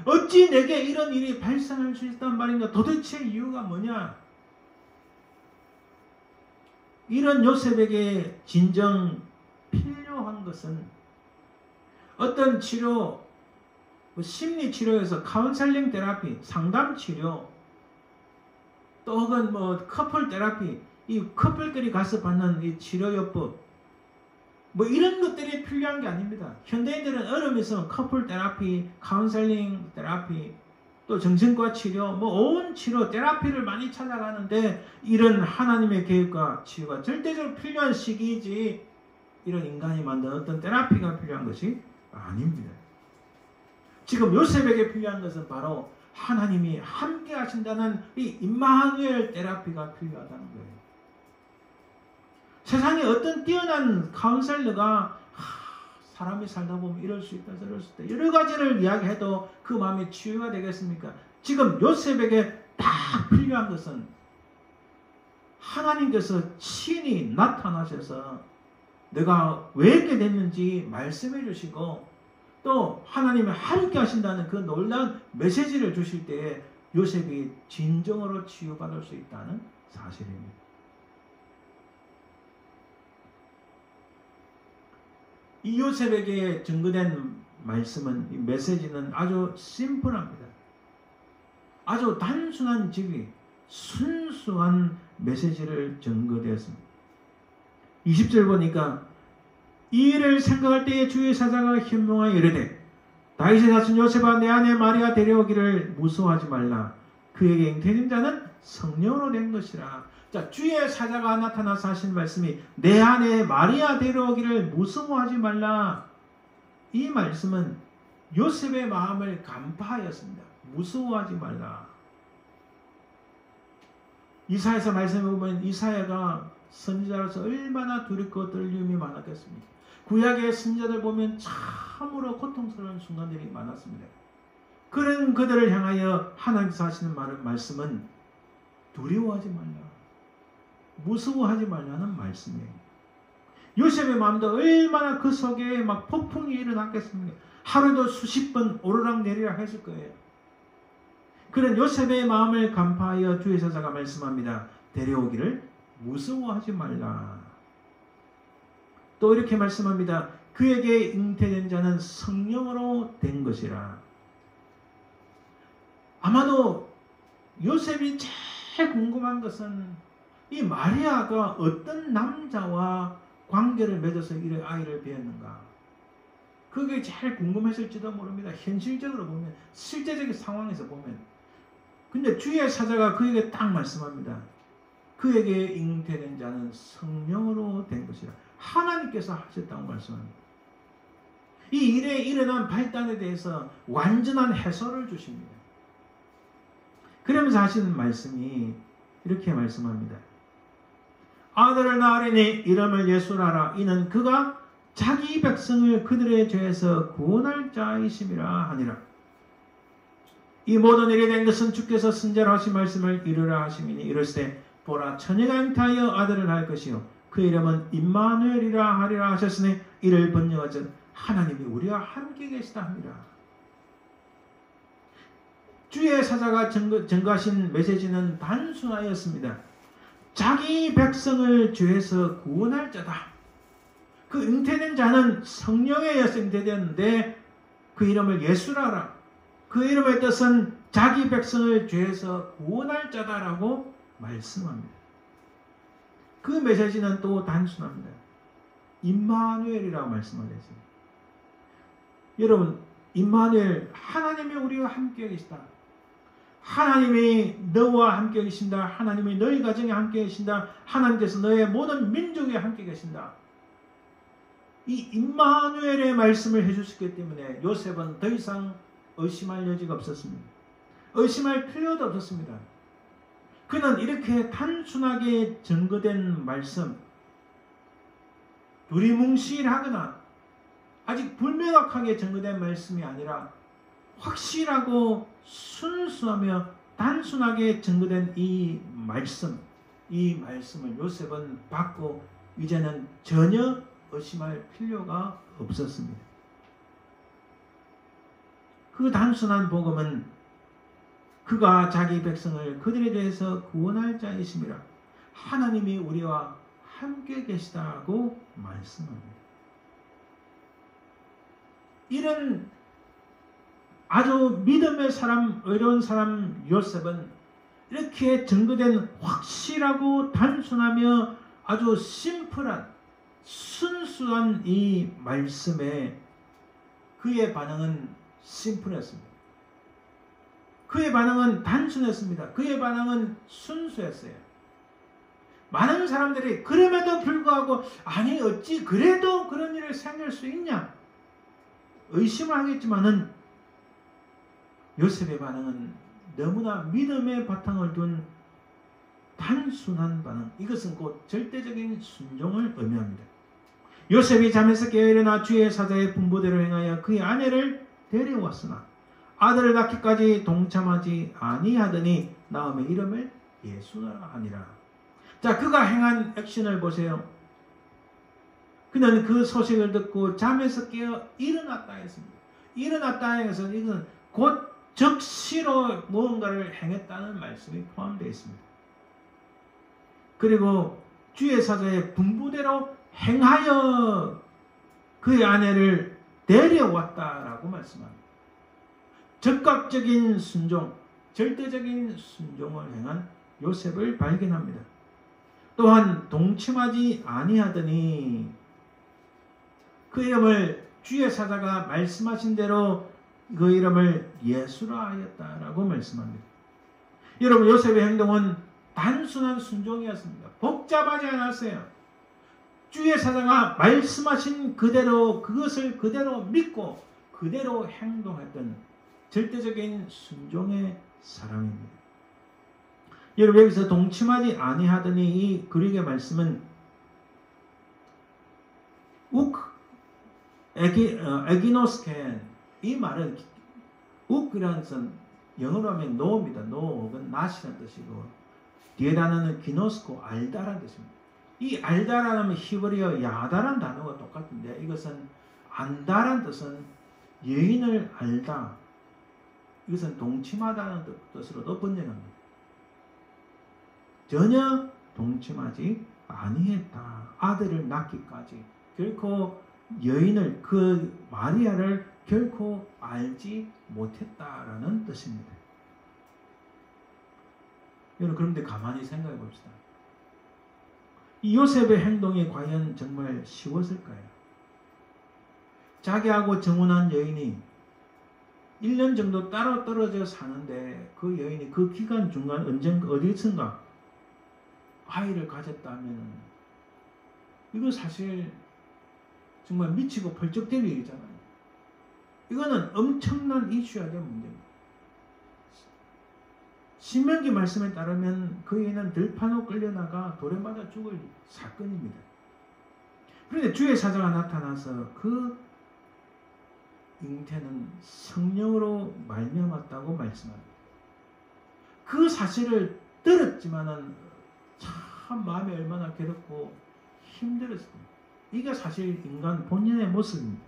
어찌 내게 이런 일이 발생할 수 있단 말인가? 도대체 이유가 뭐냐? 이런 요셉에게 진정 필요한 것은 어떤 치료, 심리 치료에서 카운셀링 테라피, 상담 치료, 또 혹은 커플 테라피, 이 커플끼리 가서 받는 이 치료요법, 이런 것들이 필요한 게 아닙니다. 현대인들은 어려움이 있으면 커플 테라피, 카운셀링 테라피, 또 정신과 치료, 온 치료, 테라피를 많이 찾아가는데 이런 하나님의 계획과 치유가 절대적으로 필요한 시기이지 이런 인간이 만든 어떤 테라피가 필요한 것이 아닙니다. 지금 요셉에게 필요한 것은 바로 하나님이 함께 하신다는 이 임마누엘 테라피가 필요하다는 거예요. 세상에 어떤 뛰어난 카운셀러가 사람이 살다 보면 이럴 수 있다 저럴 수 있다 여러 가지를 이야기해도 그 마음이 치유가 되겠습니까? 지금 요셉에게 딱 필요한 것은 하나님께서 친히 나타나셔서 내가 왜 이렇게 됐는지 말씀해 주시고 또 하나님이 함께 하신다는 그 놀라운 메시지를 주실 때에 요셉이 진정으로 치유받을 수 있다는 사실입니다. 이 요셉에게 증거된 말씀은, 이 메시지는 아주 심플합니다. 아주 단순한 직위, 순수한 메시지를 증거되었습니다. 20절 보니까 이 일을 생각할 때에 주의 사자가 현명하여 이르되 다윗의 자손 요셉아 내 아내 마리아 데려오기를 무서워하지 말라. 그에게 잉태된 자는 성령으로 된 것이라. 자, 주의 사자가 나타나서 하신 말씀이 내 아내 마리아 데려오기를 무서워하지 말라. 이 말씀은 요셉의 마음을 간파하였습니다. 무서워하지 말라. 이사야서 말씀해 보면 이사야가 선지자로서 얼마나 두렵고 떨림이 많았겠습니까? 구약의 선지자들 보면 참으로 고통스러운 순간들이 많았습니다. 그런 그들을 향하여 하나님께서 하시는 말씀은 두려워하지 말라. 무서워하지 말라는 말씀이에요. 요셉의 마음도 얼마나 그 속에 막 폭풍이 일어났겠습니까? 하루도 수십 번 오르락내리락 했을 거예요. 그런 요셉의 마음을 간파하여 주의 사자가 말씀합니다. 데려오기를 무서워하지 말라. 또 이렇게 말씀합니다. 그에게 잉태된 자는 성령으로 된 것이라. 아마도 요셉이 제일 궁금한 것은 이 마리아가 어떤 남자와 관계를 맺어서 이 아이를 배웠는가. 그게 제일 궁금했을지도 모릅니다. 현실적으로 보면, 실제적인 상황에서 보면. 근데 주의 사자가 그에게 딱 말씀합니다. 그에게 잉태된 자는 성령으로 된 것이라. 하나님께서 하셨다고 말씀합니다. 이 일에 일어난 발단에 대해서 완전한 해설을 주십니다. 그러면서 하시는 말씀이 이렇게 말씀합니다. 아들을 낳으리니 이름을 예수라라. 이는 그가 자기 백성을 그들의 죄에서 구원할 자이심이라 하니라. 이 모든 일이 된 것은 주께서 선지자로 하신 말씀을 이루라 하심이니 이르시되 보라 처녀가 잉태하여 아들을 낳을 것이요 그 이름은 임마누엘이라 하리라 하셨으니 이를 번역하자 하나님이 우리와 함께 계시다 합니다. 주의 사자가 증거하신 메시지는 단순하였습니다. 자기 백성을 죄에서 구원할 자다. 그 잉태된 자는 성령에 의해서 잉태되었는데 그 이름을 예수라라. 그 이름의 뜻은 자기 백성을 죄에서 구원할 자다라고 말씀합니다. 그 메시지는 또 단순합니다. 임마누엘이라고 말씀하셨습니다. 여러분, 임마누엘, 하나님이 우리와 함께 계시다. 하나님이 너와 함께 계신다. 하나님이 너희 가정에 함께 계신다. 하나님께서 너의 모든 민족에 함께 계신다. 이 임마누엘의 말씀을 해주셨기 때문에 요셉은 더 이상 의심할 여지가 없었습니다. 의심할 필요도 없었습니다. 그는 이렇게 단순하게 증거된 말씀, 두리뭉실하거나 아직 불명확하게 증거된 말씀이 아니라 확실하고 순수하며 단순하게 증거된 이 말씀을 요셉은 받고 이제는 전혀 의심할 필요가 없었습니다. 그 단순한 복음은 그가 자기 백성을 그들에 대해서 구원할 자이심이라. 하나님이 우리와 함께 계시다고 말씀합니다. 이런 아주 믿음의 사람, 의로운 사람 요셉은 이렇게 증거된 확실하고 단순하며 아주 심플한 순수한 이 말씀에 그의 반응은 심플했습니다. 그의 반응은 단순했습니다. 그의 반응은 순수했어요. 많은 사람들이 그럼에도 불구하고 아니 어찌 그래도 그런 일을 생길 수 있냐 의심을 하겠지만은 요셉의 반응은 너무나 믿음의 바탕을 둔 단순한 반응. 이것은 곧 절대적인 순종을 의미합니다. 요셉이 잠에서 깨어 일어나 주의 사자의 분부대로 행하여 그의 아내를 데려왔으나 아들을 낳기까지 동참하지 아니하더니 나음의 이름을 예수라 하니라. 자, 그가 행한 액션을 보세요. 그는 그 소식을 듣고 잠에서 깨어 일어났다 했습니다. 일어났다 해서 이것은 곧 즉시로 무언가를 행했다는 말씀이 포함되어 있습니다. 그리고 주의 사자의 분부대로 행하여 그의 아내를 데려왔다라고 말씀합니다. 적극적인 순종, 절대적인 순종을 행한 요셉을 발견합니다. 또한 동침하지 아니하더니 그 이름을 주의 사자가 말씀하신 대로 그 이름을 예수라 하였다라고 말씀합니다. 여러분, 요셉의 행동은 단순한 순종이었습니다. 복잡하지 않았어요. 주의 사자가 말씀하신 그대로 그것을 그대로 믿고 그대로 행동했던 절대적인 순종의 사람입니다. 여러분, 여기서 동침하지 아니하더니 이 그리스의 말씀은 에기노스켄, 이 말은 uk이라는 것은 영어로 하면 no입니다. no 혹은 not이라는 뜻이고 뒤에 단어는 기노스코, 알다라는 뜻입니다. 이 알다라는 히브리어 야다라는 단어가 똑같은데 이것은 안다라는 뜻은 여인을 알다. 이것은 동침하다는 뜻으로도 번역합니다. 전혀 동침하지 아니했다. 아들을 낳기까지 결코 여인을 그 마리아를 결코 알지 못했다라는 뜻입니다. 여러분, 그런데 가만히 생각해 봅시다. 이 요셉의 행동이 과연 정말 쉬웠을까요? 자기하고 정혼한 여인이 1년 정도 따로 떨어져 사는데 그 여인이 그 기간 중간 언젠가 어디선가 아이를 가졌다면 이거 사실 정말 미치고 펄쩍 뛸 일이잖아요. 이거는 엄청난 이슈가 된 문제입니다. 신명기 말씀에 따르면 그 여인은 들판으로 끌려나가 돌에 맞아 죽을 사건입니다. 그런데 주의 사자가 나타나서 그 잉태는 성령으로 말미암았다고 말씀합니다. 그 사실을 들었지만은 참 마음이 얼마나 괴롭고 힘들었습니다. 이게 사실 인간 본연의 모습입니다.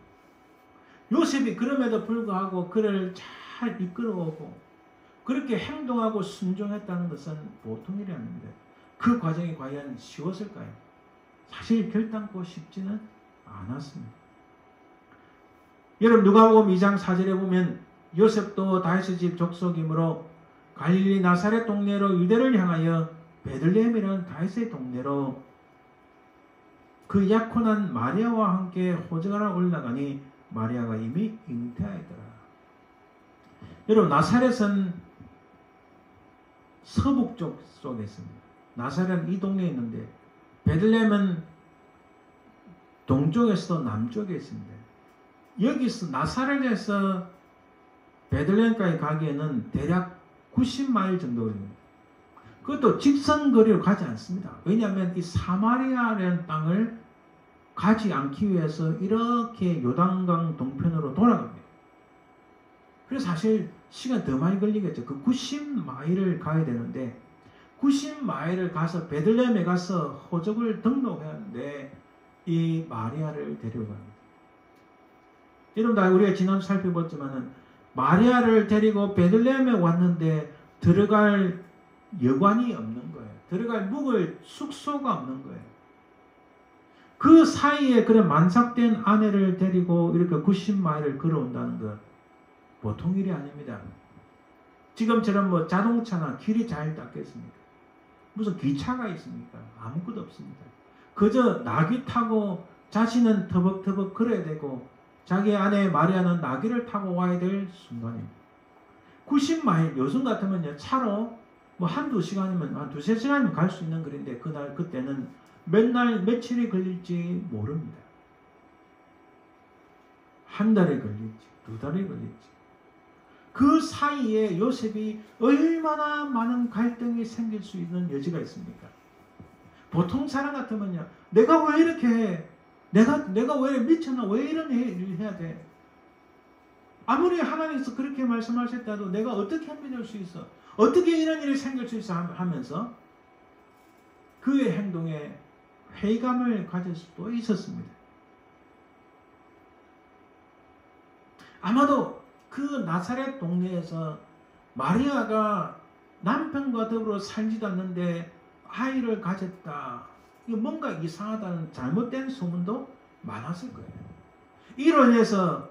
요셉이 그럼에도 불구하고 그를 잘 이끌어오고 그렇게 행동하고 순종했다는 것은 보통 일이 아닙니다. 그 과정이 과연 쉬웠을까요? 사실 결단코 쉽지는 않았습니다. 여러분, 누가복음 2장 4절에 보면 요셉도 다윗의 집 족속이므로 갈릴리 나사렛 동네로 유대를 향하여 베들레헴이라는 다윗의 동네로 그 약혼한 마리아와 함께 호적하러 올라가니 마리아가 이미 잉태하였더라. 여러분, 나사렛은 서북쪽 쪽에 있습니다. 나사렛은 이 동네에 있는데 베들레헴은 동쪽에서도 남쪽에 있습니다. 여기서 나사렛에서 베들레헴까지 가기에는 대략 90마일 정도 걸립니다. 그것도 직선거리로 가지 않습니다. 왜냐하면 이 사마리아라는 땅을 가지 않기 위해서 이렇게 요단강 동편으로 돌아갑니다. 그래서 사실 시간 더 많이 걸리겠죠. 그 90마일을 가야 되는데 90마일을 가서 베들레헴에 가서 호적을 등록해야 하는데 이 마리아를 데려갑니다. 여러분, 다 우리가 지난주 살펴봤지만은 마리아를 데리고 베들레헴에 왔는데 들어갈 여관이 없는 거예요. 들어갈 묵을 숙소가 없는 거예요. 그 사이에 그런 만삭된 아내를 데리고 이렇게 90마일을 걸어온다는 것 보통 일이 아닙니다. 지금처럼 뭐 자동차나 길이 잘 닦겠습니까? 무슨 기차가 있습니까? 아무것도 없습니다. 그저 나귀 타고 자신은 터벅터벅 걸어야 되고 자기 아내 마리아는 나귀를 타고 와야 될 순간입니다. 90마일 요즘 같으면요 차로 뭐 한두 시간이면 한 두세 시간이면 갈 수 있는 거리인데 그때는 몇 날 며칠이 걸릴지 모릅니다. 한 달에 걸릴지 두 달에 걸릴지 그 사이에 요셉이 얼마나 많은 갈등이 생길 수 있는 여지가 있습니까? 보통 사람 같으면요 내가 왜 이렇게 해? 내가 왜 미쳤나? 왜 이런 일을 해야 돼? 아무리 하나님께서 그렇게 말씀하셨다도 내가 어떻게 믿을 수 있어? 어떻게 이런 일이 생길 수 있어? 하면서 그의 행동에 회의감을 가질 수도 있었습니다. 아마도 그 나사렛 동네에서 마리아가 남편과 더불어 살지도 않는데 아이를 가졌다. 이거 뭔가 이상하다는 잘못된 소문도 많았을 거예요. 이로 인해서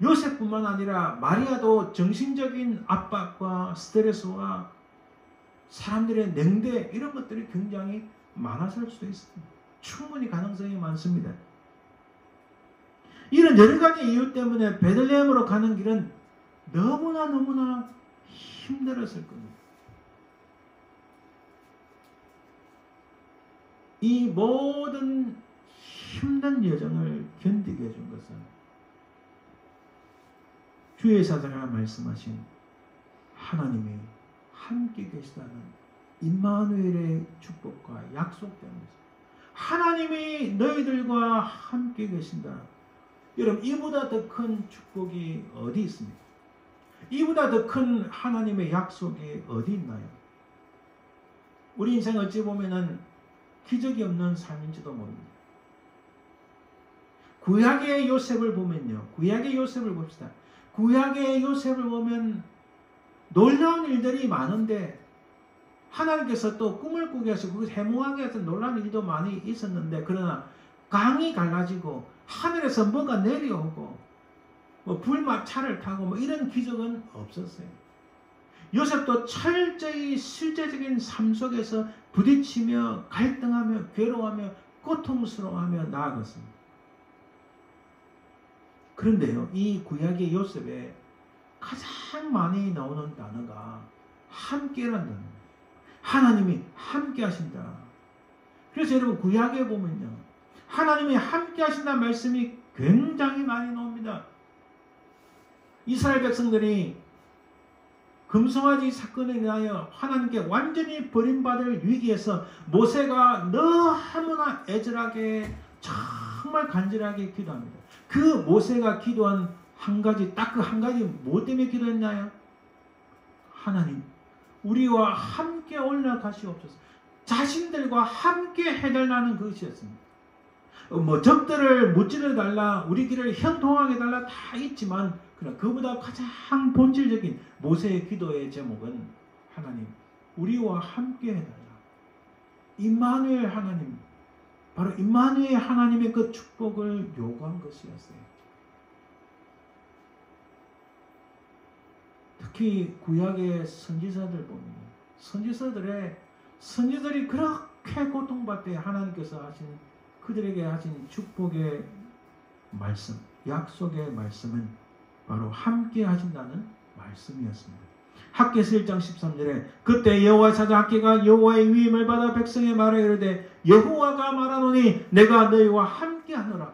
요셉뿐만 아니라 마리아도 정신적인 압박과 스트레스와 사람들의 냉대 이런 것들이 굉장히 많았을 수도 있습니다. 충분히 가능성이 많습니다. 이런 여러 가지 이유 때문에 베들레헴으로 가는 길은 너무나 힘들었을 겁니다. 이 모든 힘든 여정을 견디게 해준 것은 주의 사자가 말씀하신 하나님이 함께 계시다는 임마누엘의 축복과 약속 때문에 하나님이 너희들과 함께 계신다. 여러분 이보다 더 큰 축복이 어디 있습니까? 이보다 더 큰 하나님의 약속이 어디 있나요? 우리 인생 어찌 보면은 기적이 없는 삶인지도 모릅니다. 구약의 요셉을 보면요. 구약의 요셉을 봅시다. 구약의 요셉을 보면 놀라운 일들이 많은데 하나님께서 또 꿈을 꾸게 하시고 해몽하게 해서 놀라운 일도 많이 있었는데 그러나 강이 갈라지고 하늘에서 뭐가 내려오고 뭐 불마차를 타고 뭐 이런 기적은 없었어요. 요셉도 철저히 실제적인 삶 속에서 부딪히며 갈등하며 괴로워하며 고통스러워하며 나아갔습니다. 그런데요, 이 구약의 요셉에 가장 많이 나오는 단어가 함께라는 단어입니다. 하나님이 함께 하신다. 그래서 여러분 구약에 보면요, 하나님이 함께 하신다는 말씀이 굉장히 많이 나옵니다. 이스라엘 백성들이 금송아지 사건에 인하여 하나님께 완전히 버림받을 위기에서 모세가 너무나 애절하게 정말 간절하게 기도합니다. 그 모세가 기도한 한 가지, 딱 그 한 가지 뭐 때문에 기도했나요? 하나님, 우리와 함께 올라가시옵소서. 자신들과 함께 해달라는 것이었습니다. 뭐 적들을 무찌르 달라, 우리 길을 형통하게 해달라 다 있지만 그러나 그보다 가장 본질적인 모세의 기도의 제목은 하나님, 우리와 함께 해달라. 임마누엘 하나님, 바로 임마누엘 하나님의 그 축복을 요구한 것이었어요. 특히 구약의 선지자들 보면 선지자들이 그렇게 고통받되 하나님께서 하신 그들에게 하신 축복의 말씀, 약속의 말씀은 바로 함께 하신다는 말씀이었습니다. 학개서 1장 13절에 그때 여호와의 사자 학개가 여호와의 위임을 받아 백성의 말에 이르되 여호와가 말하노니 내가 너희와 함께 하노라.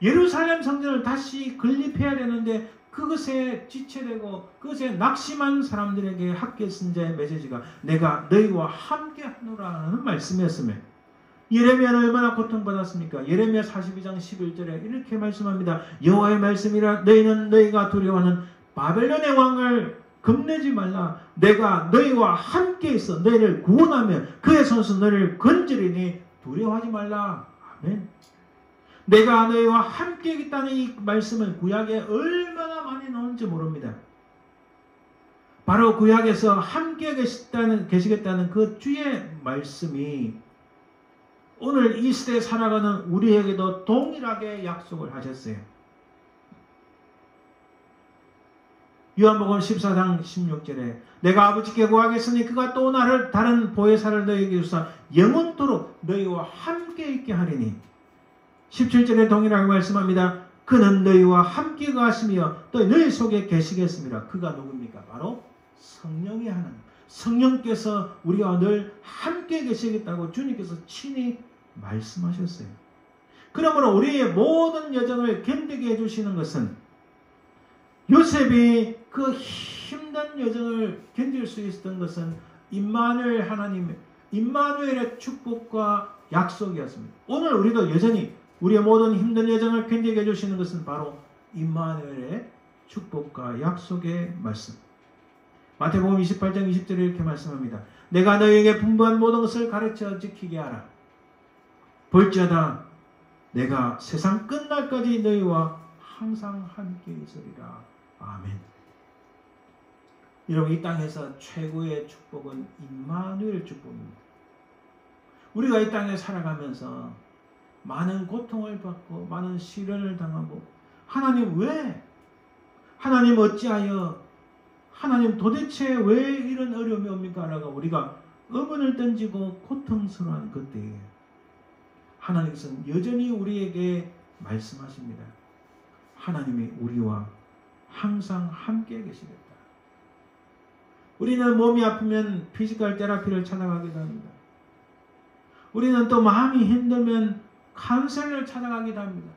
예루살렘 성전을 다시 건립해야 되는데 그것에 지체되고 그것에 낙심한 사람들에게 학개 선지자의 메시지가 내가 너희와 함께 하노라는 말씀이었으며 예레미야는 얼마나 고통받았습니까? 예레미야 42장 11절에 이렇게 말씀합니다. 여호와의 말씀이라 너희는 너희가 두려워하는 바벨론의 왕을 겁내지 말라. 내가 너희와 함께 있어 너희를 구원하며 그의 손에서 너희를 건지리니 두려워하지 말라. 아멘. 내가 너희와 함께 있다는 이 말씀은 구약에 얼마나 많이 나오는지 모릅니다. 바로 구약에서 함께 계시겠다는 그 주의 말씀이 오늘 이 시대에 살아가는 우리에게도 동일하게 약속을 하셨어요. 요한복음 14장 16절에 내가 아버지께 구하겠으니 그가 또 나를 다른 보혜사를 너희에게 주사 영원토록 너희와 함께 있게 하리니 17절에 동일하게 말씀합니다. 그는 너희와 함께 가시며 또 너희 속에 계시겠습니다. 그가 누굽니까? 바로 성령의 하나님. 성령께서 우리와 늘 함께 계시겠다고 주님께서 친히 말씀하셨어요. 그러므로 우리의 모든 여정을 견디게 해주시는 것은 요셉이 그 힘든 여정을 견딜 수 있었던 것은 임마누엘 하나님의 임마누엘의 축복과 약속이었습니다. 오늘 우리도 여전히 우리의 모든 힘든 여정을 견디게 해주시는 것은 바로 임마누엘의 축복과 약속의 말씀. 마태복음 28장 20절에 이렇게 말씀합니다. 내가 너희에게 분부한 모든 것을 가르쳐 지키게 하라. 볼지어다 내가 세상 끝날까지 너희와 항상 함께 있으리라. 아멘. 여러분, 이 땅에서 최고의 축복은 임마누엘 축복입니다. 우리가 이 땅에 살아가면서 많은 고통을 받고 많은 시련을 당하고 하나님 왜? 하나님 어찌하여? 하나님 도대체 왜 이런 어려움이 옵니까? 라고 우리가 의문을 던지고 고통스러운 그때에 하나님께서는 여전히 우리에게 말씀하십니다. 하나님이 우리와 항상 함께 계시겠다. 우리는 몸이 아프면 피지컬 테라피를 찾아가기도 합니다. 우리는 또 마음이 힘들면 카운셀러를 찾아가기도 합니다.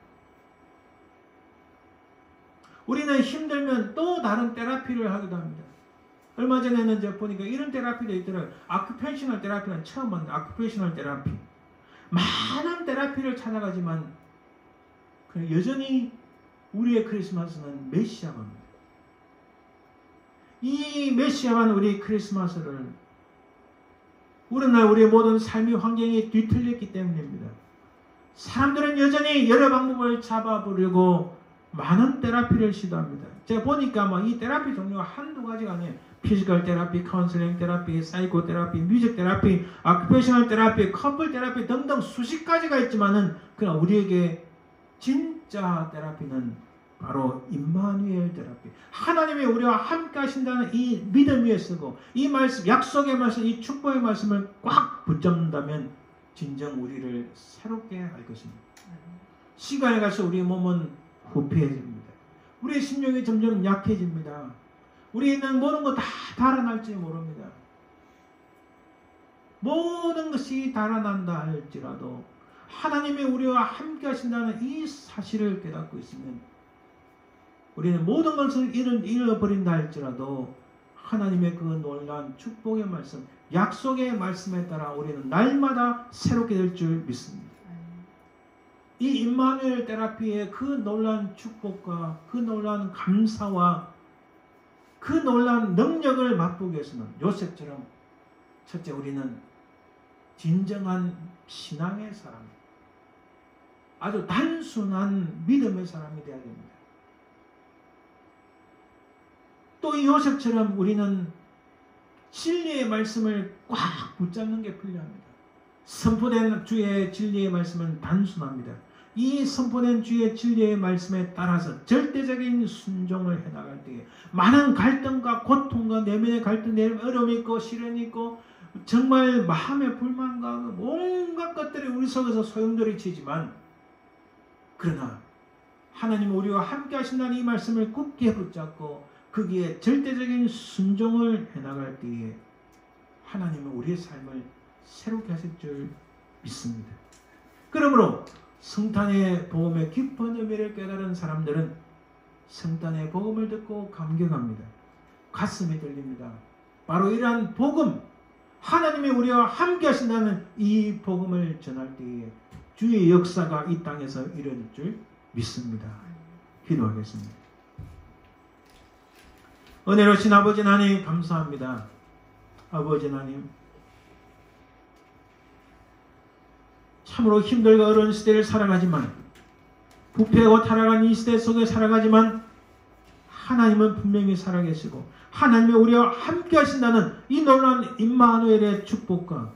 우리는 힘들면 또 다른 테라피를 하기도 합니다. 얼마 전에는 제가 보니까 이런 테라피도 있더라고요. 아큐페이셔널 테라피는 처음 봤는데 아큐페이셔널 테라피. 많은 테라피를 찾아가지만 여전히 우리의 크리스마스는 메시아입니다. 이 메시아만 우리 크리스마스를 오늘날 우리의 모든 삶의 환경이 뒤틀렸기 때문입니다. 사람들은 여전히 여러 방법을 잡아보려고 많은 테라피를 시도합니다. 제가 보니까 이 테라피 종류가 한두 가지가 아니에요. 피지컬 테라피, 카운슬링 테라피, 사이코 테라피, 뮤직 테라피, 아큐페이셔널 테라피, 커플 테라피 등등 수십 가지가 있지만은 그러나 우리에게 진짜 테라피는 바로 임마누엘 테라피. 하나님이 우리와 함께 하신다는 이 믿음 위에 쓰고 이 말씀, 약속의 말씀, 이 축복의 말씀을 꽉 붙잡는다면 진정 우리를 새롭게 할 것입니다. 시간이 갈수록 우리의 몸은 후피해집니다. 우리의 심령이 점점 약해집니다. 우리는 모든 거 다 달아날지 모릅니다. 모든 것이 달아난다 할지라도 하나님이 우리와 함께 하신다는 이 사실을 깨닫고 있으면 우리는 모든 것을 잃어버린다 할지라도 하나님의 그 놀라운 축복의 말씀, 약속의 말씀에 따라 우리는 날마다 새롭게 될 줄 믿습니다. 이 임마누엘 테라피의 그 놀라운 축복과 그 놀라운 감사와 그 놀라운 능력을 맛보기 위해서는 요셉처럼 첫째 우리는 진정한 신앙의 사람, 아주 단순한 믿음의 사람이 되어야 됩니다. 또 이 요셉처럼 우리는 진리의 말씀을 꽉 붙잡는 게 필요합니다. 선포된 주의 진리의 말씀은 단순합니다. 이 선포된 주의 진리의 말씀에 따라서 절대적인 순종을 해나갈 때에 많은 갈등과 고통과 내면의 갈등, 내면의 어려움이 있고 시련이 있고 정말 마음의 불만과 온갖 것들이 우리 속에서 소용돌이 치지만 그러나 하나님 우리와 함께 하신다는 이 말씀을 굳게 붙잡고 거기에 절대적인 순종을 해나갈 때에 하나님은 우리의 삶을 새롭게 하실 줄 믿습니다. 그러므로 성탄의 복음의 깊은 의미를 깨달은 사람들은 성탄의 복음을 듣고 감격합니다. 가슴이 떨립니다. 바로 이러한 복음, 하나님이 우리와 함께 하신다는 이 복음을 전할 때에 주의 역사가 이 땅에서 이루어질 줄 믿습니다. 기도하겠습니다. 은혜로우신 아버지 하나님 감사합니다. 아버지 하나님, 참으로 힘들고 어려운 시대를 살아가지만 부패하고 타락한 이 시대 속에 살아가지만 하나님은 분명히 살아계시고 하나님이 우리와 함께 하신다는 이 놀라운 임마누엘의 축복과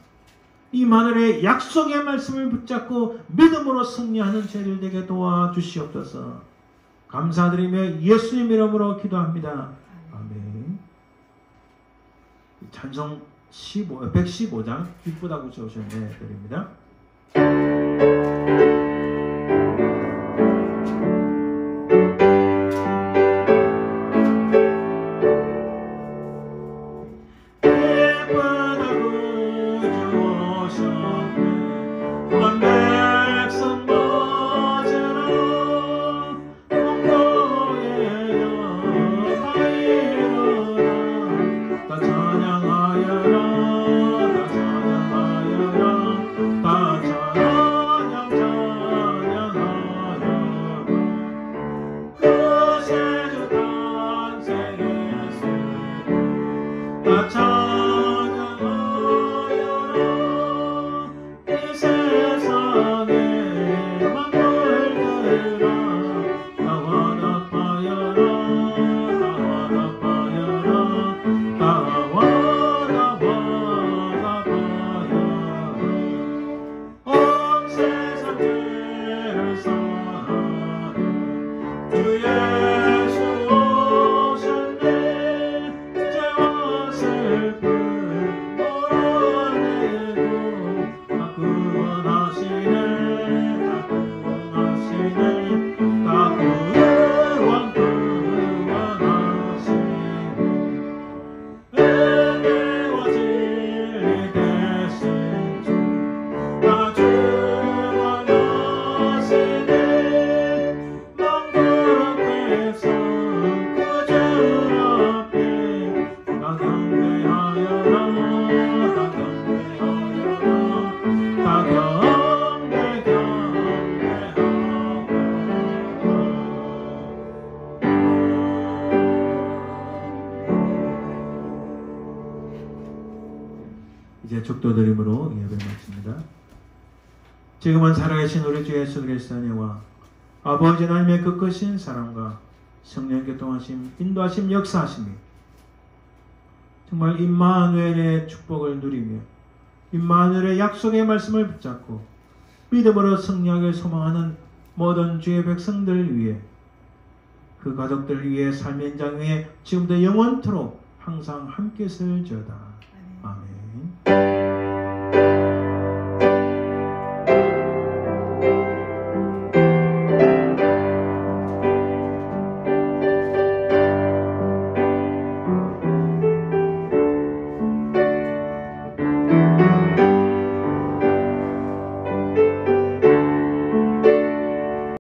임마누엘의 약속의 말씀을 붙잡고 믿음으로 승리하는 저희들 되게 도와주시옵소서. 감사드리며 예수님 이름으로 기도합니다. 아멘. 찬송 115장 기쁘다고 적으셨네 드립니다. 이제 축도드림으로 예배 마칩니다. 지금은 살아계신 우리 주 예수 그리스도의 은혜와 아버지 하나님의 그 크신 사랑과 성령 교통하심, 인도하심, 역사하심이 정말 임마누엘의 축복을 누리며 임마누엘의 약속의 말씀을 붙잡고 믿음으로 승리하길 소망하는 모든 주의 백성들 위해 그 가족들 위해 삶의 현장 위에 지금도 영원토록 항상 함께 있을지어다. 아멘.